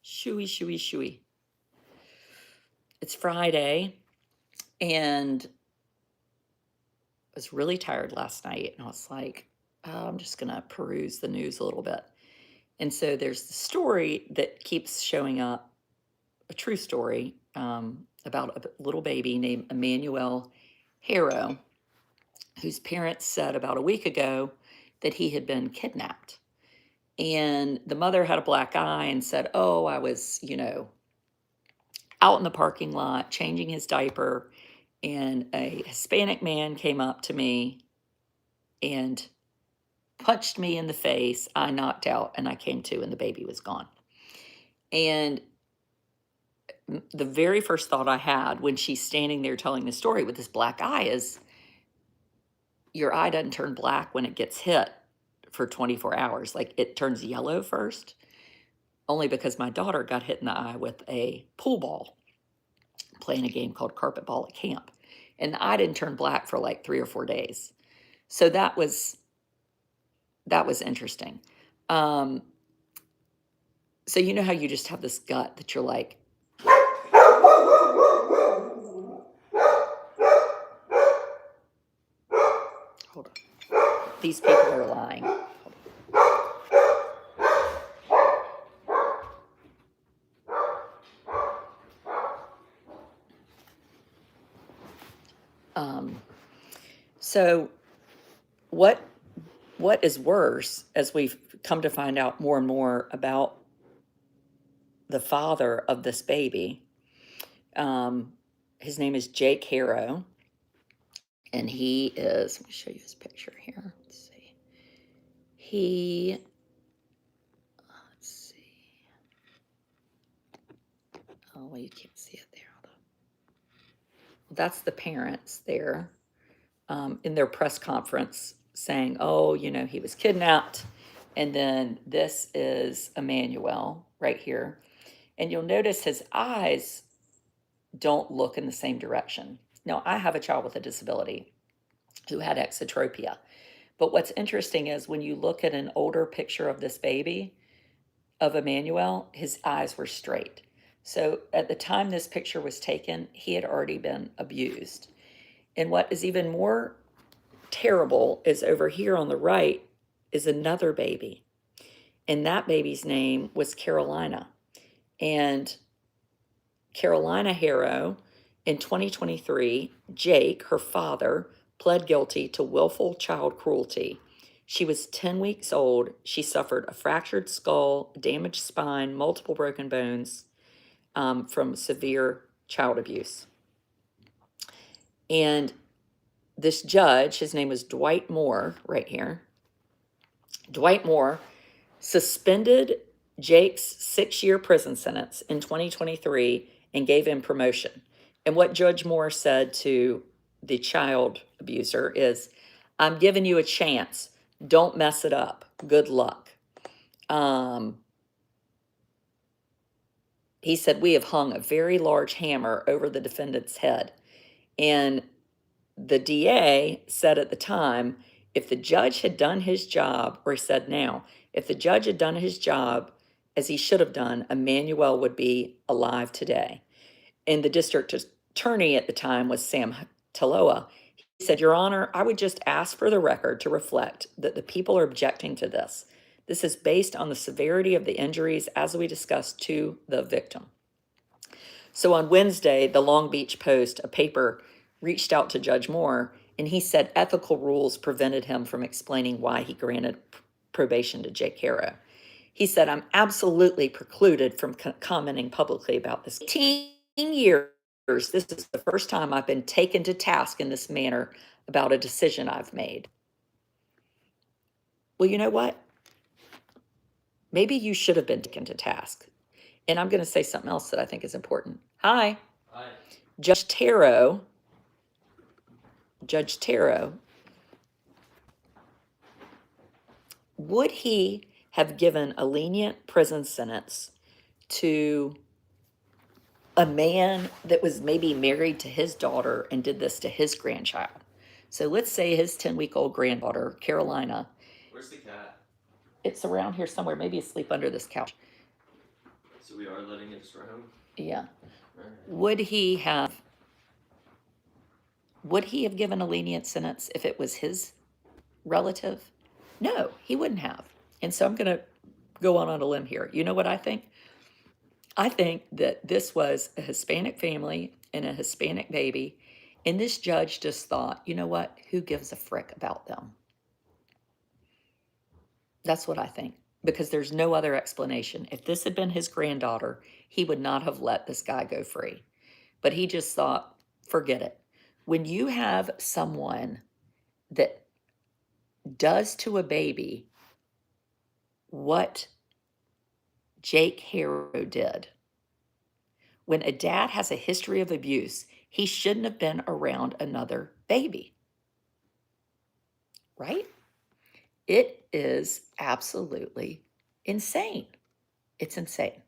Shooey, shooey, shooey. It's Friday, and I was really tired last night, and I was like, oh, I'm just going to peruse the news a little bit. And so there's the story that keeps showing up, a true story about a little baby named Emmanuel Harrow, whose parents said about a week ago that he had been kidnapped. And the mother had a black eye and said, oh, I was, out in the parking lot changing his diaper, and a Hispanic man came up to me and punched me in the face. I knocked out and I came to, and the baby was gone. And the very first thought I had when she's standing there telling the story with this black eye is, your eye doesn't turn black when it gets hit for 24 hours. Like, it turns yellow first, only because my daughter got hit in the eye with a pool ball playing a game called carpet ball at camp. And the eye didn't turn black for like 3 or 4 days. So that was interesting. So you know how you just have this gut that you're like, hold on, these people are lying. So what is worse, as we've come to find out more and more about the father of this baby, his name is Jake Harrow, and he is, let me show you his picture here. Let's see. Let's see. Oh, well, you can't see it there. That's the parents there in their press conference saying, oh, he was kidnapped. And then this is Emmanuel right here. And you'll notice his eyes don't look in the same direction. Now, I have a child with a disability who had exotropia. But what's interesting is when you look at an older picture of this baby, of Emmanuel, his eyes were straight. So at the time this picture was taken, he had already been abused. And what is even more terrible is over here on the right is another baby. And that baby's name was Carolina. And Carolina Harrow, in 2023, Jake, her father, pled guilty to willful child cruelty. She was 10 weeks old. She suffered a fractured skull, damaged spine, multiple broken bones from severe child abuse. And this judge, his name was Dwight Moore, right here. Dwight Moore suspended Jake's 6-year prison sentence in 2023 and gave him promotion. And what Judge Moore said to the child abuser is, I'm giving you a chance. Don't mess it up. Good luck. He said, we have hung a very large hammer over the defendant's head. And the DA said at the time, if the judge had done his job, or he said now, if the judge had done his job as he should have done, Emmanuel would be alive today. And the district attorney at the time was Sam Taloa. He said, Your Honor, I would just ask for the record to reflect that the people are objecting to this. This is based on the severity of the injuries, as we discussed, to the victim. So on Wednesday, the Long Beach Post, a paper, reached out to Judge Moore, and he said ethical rules prevented him from explaining why he granted probation to Jake Harrow. He said, I'm absolutely precluded from commenting publicly about this. 18 years, this is the first time I've been taken to task in this manner about a decision I've made. Well, you know what? Maybe you should have been taken to task. And I'm going to say something else that I think is important. Hi. Hi. Judge Tarot, would he have given a lenient prison sentence to a man that was maybe married to his daughter and did this to his grandchild? So let's say his 10-week-old granddaughter, Carolina. Where's the cat? It's around here somewhere, maybe asleep under this couch. So we are letting it drown? Yeah. Alright. Would he have given a lenient sentence if it was his relative? No, he wouldn't have. And so I'm going to go on a limb here. You know what I think? I think that this was a Hispanic family and a Hispanic baby. And this judge just thought, you know what? Who gives a frick about them? That's what I think. Because there's no other explanation. If this had been his granddaughter, he would not have let this guy go free. But he just thought, forget it. When you have someone that does to a baby what Jake Harrow did, when a dad has a history of abuse, he shouldn't have been around another baby, right? It is absolutely insane. It's insane.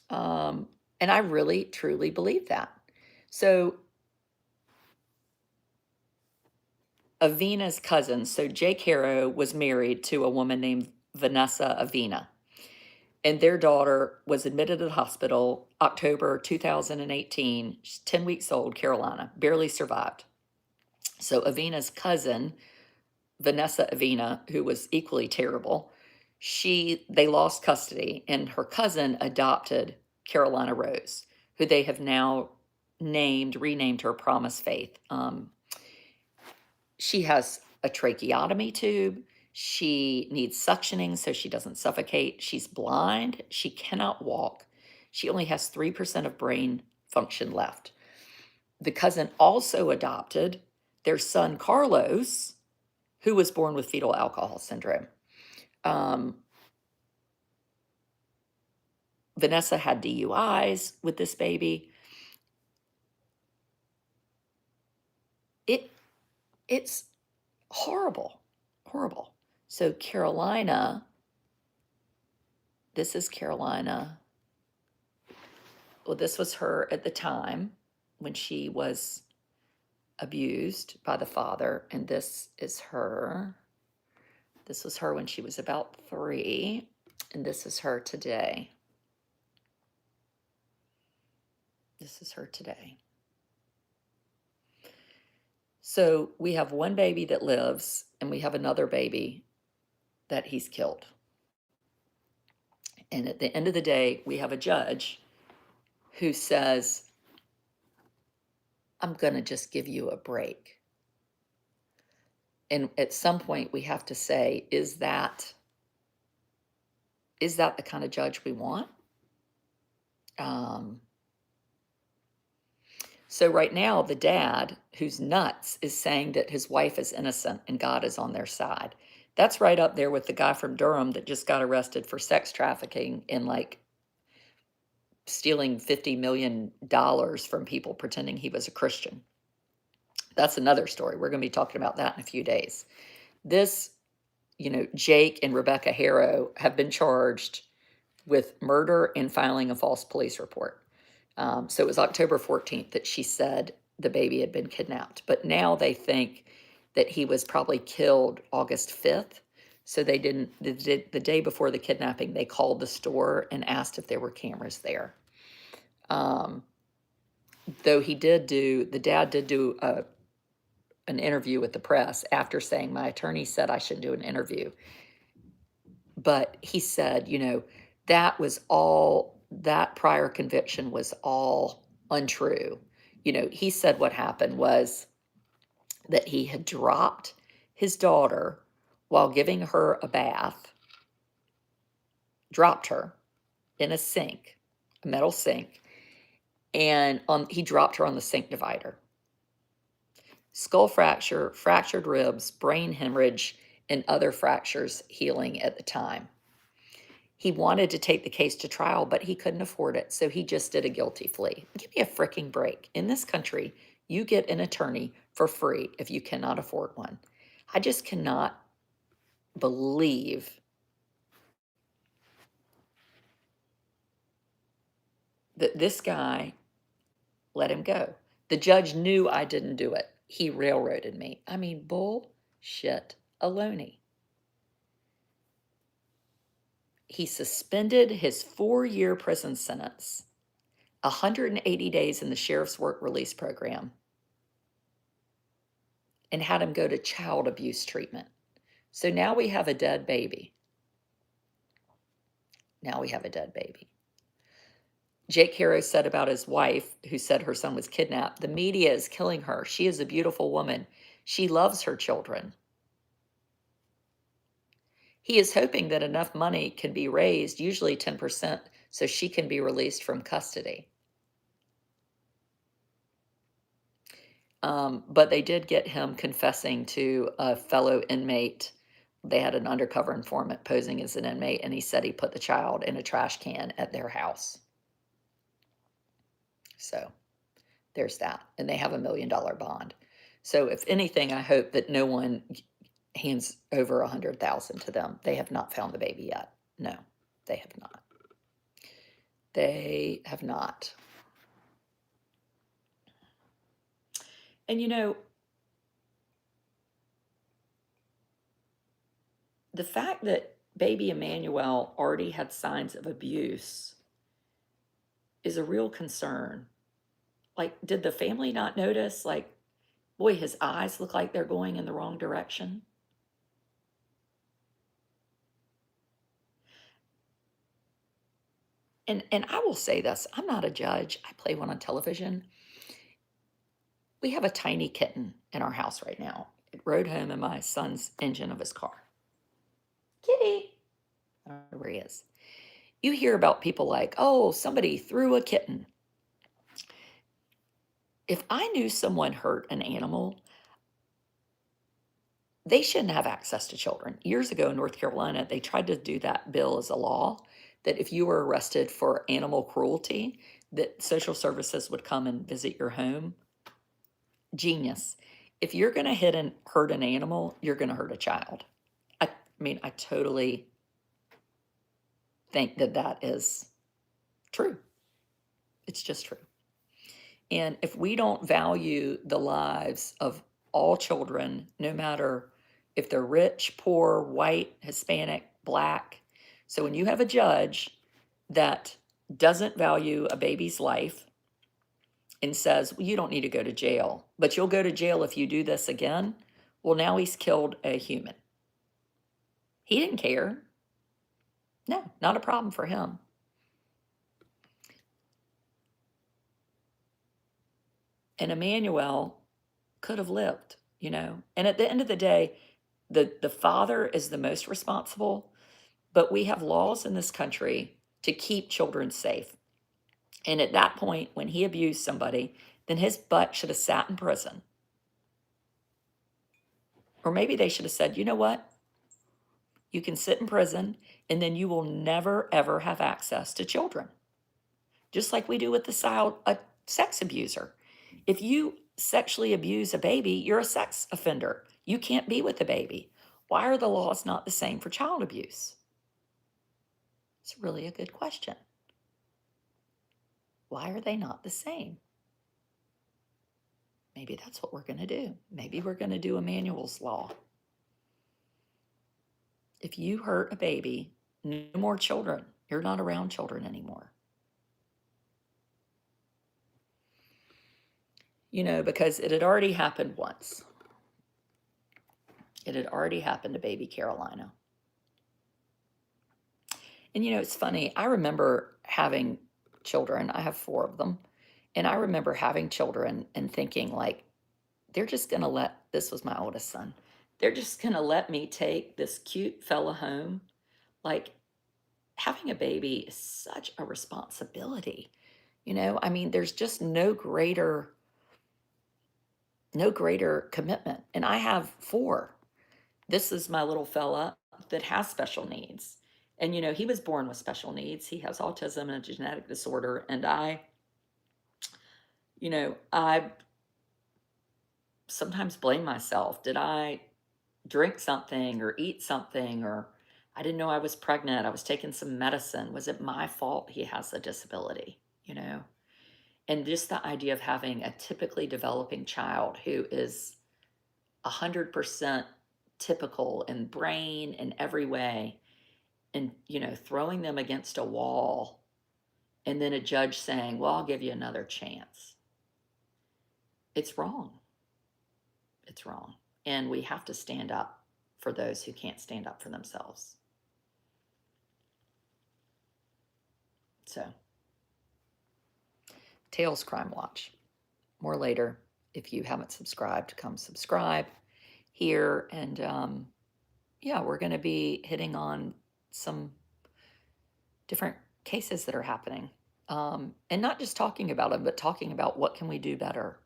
And I really, truly believe that. So, Avina's cousin, so Jake Harrow was married to a woman named Vanessa Avina, and their daughter was admitted to the hospital October 2018. She's 10 weeks old, Carolina, barely survived. So, Avina's cousin, Vanessa Avina, who was equally terrible, they lost custody, and her cousin adopted Carolina Rose, who they have now renamed her Promise Faith. She has a tracheotomy tube. She needs suctioning so she doesn't suffocate. She's blind. She cannot walk. She only has 3% of brain function left. The cousin also adopted their son, Carlos, who was born with fetal alcohol syndrome. Vanessa had DUIs with this baby. It's horrible, horrible. So Carolina, this is Carolina. Well, this was her at the time when she was abused by the father, and this is her. This was her when she was about 3, and this is her today. This is her today. So we have one baby that lives, and we have another baby that he's killed. And at the end of the day, we have a judge who says, I'm going to just give you a break. And at some point, we have to say, is that the kind of judge we want? So right now, the dad, who's nuts, is saying that his wife is innocent and God is on their side. That's right up there with the guy from Durham that just got arrested for sex trafficking and like stealing $50 million from people pretending he was a Christian. That's another story. We're going to be talking about that in a few days. This, Jake and Rebecca Harrow have been charged with murder and filing a false police report. So it was October 14th that she said the baby had been kidnapped. But now they think that he was probably killed August 5th. So they didn't, the day before the kidnapping, they called the store and asked if there were cameras there. Though the dad did do an interview with the press after saying, my attorney said I should do an interview. But he said, that prior conviction was all untrue. He said what happened was that he had dropped his daughter while giving her a bath, dropped her in a sink, a metal sink, and he dropped her on the sink divider. Skull fracture, fractured ribs, brain hemorrhage, and other fractures healing at the time. He wanted to take the case to trial, but he couldn't afford it, so he just did a guilty plea. Give me a freaking break. In this country, you get an attorney for free if you cannot afford one. I just cannot believe that this guy let him go. The judge knew I didn't do it. He railroaded me. I mean, bullshit aloni. he suspended his 4-year prison sentence, 180 days in the sheriff's work release program, and had him go to child abuse treatment. So now we have a dead baby. Now we have a dead baby. Jake Harrow said about his wife, who said her son was kidnapped, the media is killing her. She is a beautiful woman. She loves her children. He is hoping that enough money can be raised, usually 10%, so she can be released from custody. But they did get him confessing to a fellow inmate. They had an undercover informant posing as an inmate, and he said he put the child in a trash can at their house. So there's that. And they have $1 million bond. So if anything, I hope that no one hands over 100,000 to them. They have not found the baby yet. No, they have not. They have not. And you know, the fact that baby Emmanuel already had signs of abuse is a real concern. Like, did the family not notice? Like, boy, his eyes look like they're going in the wrong direction. And I will say this, I'm not a judge. I play one on television. We have a tiny kitten in our house right now. It rode home in my son's engine of his car. Kitty. I don't know where he is. You hear about people like, oh, somebody threw a kitten. If I knew someone hurt an animal, they shouldn't have access to children. Years ago in North Carolina, they tried to do that bill as a law that if you were arrested for animal cruelty, that social services would come and visit your home. Genius. If you're going to hurt an animal, you're going to hurt a child. I mean, I totally think that that is true. It's just true. And if we don't value the lives of all children, no matter if they're rich, poor, white, Hispanic, black. So when you have a judge that doesn't value a baby's life and says, well, you don't need to go to jail, but you'll go to jail if you do this again. Well, now he's killed a human. He didn't care. No, not a problem for him. And Emmanuel could have lived, you know. And at the end of the day, the father is the most responsible, but we have laws in this country to keep children safe. And at that point, when he abused somebody, then his butt should have sat in prison. Or maybe they should have said, you know what? You can sit in prison and then you will never, ever have access to children. Just like we do with a sex abuser. If you sexually abuse a baby, you're a sex offender. You can't be with the baby. Why are the laws not the same for child abuse? It's really a good question. Why are they not the same? Maybe that's what we're going to do. Maybe we're going to do Emmanuel's law. If you hurt a baby, no more children. You're not around children anymore. You know, because it had already happened once. It had already happened to baby Carolina. And you know, it's funny. I remember having children. I have 4 of them. And I remember having children and thinking, like, they're just going to this was my oldest son, they're just going to let me take this cute fella home. Like, having a baby is such a responsibility. You know, I mean, there's just no greater commitment. And I have 4. This is my little fella that has special needs. And, you know, he was born with special needs. He has autism and a genetic disorder. And I sometimes blame myself. Did I drink something or eat something, or I didn't know I was pregnant? I was taking some medicine. Was it my fault he has a disability, you know? And just the idea of having a typically developing child who is 100% typical in brain in every way, and, throwing them against a wall, and then a judge saying, well, I'll give you another chance. It's wrong. It's wrong. And we have to stand up for those who can't stand up for themselves. So, Tales Crime Watch. More later. If you haven't subscribed, come subscribe here. And yeah, we're going to be hitting on some different cases that are happening. And not just talking about them, but talking about what can we do better,